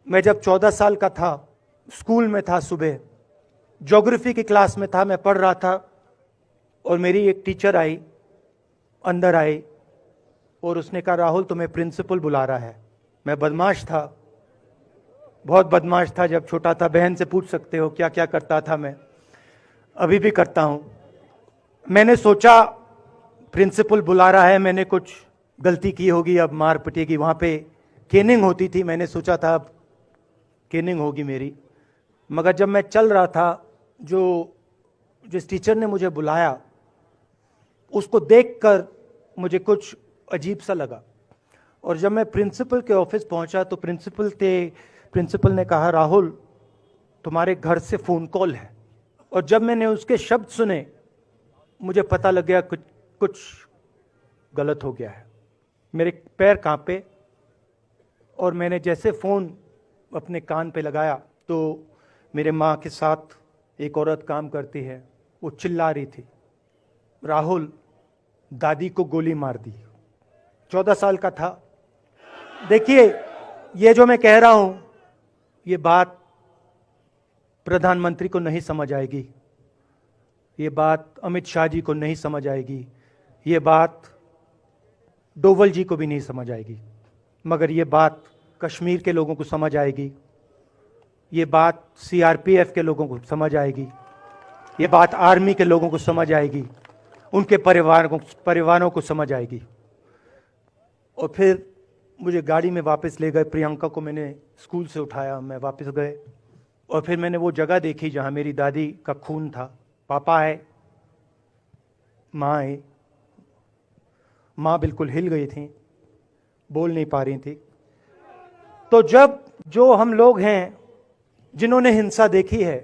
मैं जब 14 साल का था, स्कूल में था, सुबह ज्योग्राफी की क्लास में था, मैं पढ़ रहा था और मेरी एक टीचर आई, अंदर आई और उसने कहा, राहुल तुम्हें प्रिंसिपल बुला रहा है। मैं बदमाश था, बहुत बदमाश था जब छोटा था। बहन से पूछ सकते हो क्या क्या करता था मैं, अभी भी करता हूं। मैंने सोचा प्रिंसिपल बुला रहा है, मैंने कुछ गलती की होगी, अब मार पिटेगी। वहां पे केनिंग होती थी, मैंने सोचा था अब केनिंग होगी मेरी। मगर जब मैं चल रहा था, जिस टीचर ने मुझे बुलाया उसको देखकर मुझे कुछ अजीब सा लगा। और जब मैं प्रिंसिपल के ऑफिस पहुंचा तो प्रिंसिपल ने कहा, राहुल तुम्हारे घर से फोन कॉल है। और जब मैंने उसके शब्द सुने मुझे पता लग गया कुछ गलत हो गया है। मेरे पैर कांपे और मैंने जैसे फोन अपने कान पे लगाया तो मेरे माँ के साथ एक औरत काम करती है, वो चिल्ला रही थी, राहुल दादी को गोली मार दी। 14 साल का था। देखिए, ये जो मैं कह रहा हूं, ये बात प्रधानमंत्री को नहीं समझ आएगी, ये बात अमित शाह जी को नहीं समझ आएगी, ये बात डोवल जी को भी नहीं समझ आएगी, मगर ये बात कश्मीर के लोगों को समझ आएगी, ये बात सीआरपीएफ के लोगों को समझ आएगी, ये बात आर्मी के लोगों को समझ आएगी, उनके परिवारों को समझ आएगी। और फिर मुझे गाड़ी में वापस ले गए। प्रियंका को मैंने स्कूल से उठाया, मैं वापस गए और फिर मैंने वो जगह देखी जहां मेरी दादी का खून था। पापा आए, माँ आई। माँ बिल्कुल हिल गई थी, बोल नहीं पा रही थी। तो जो हम लोग हैं जिन्होंने हिंसा देखी है,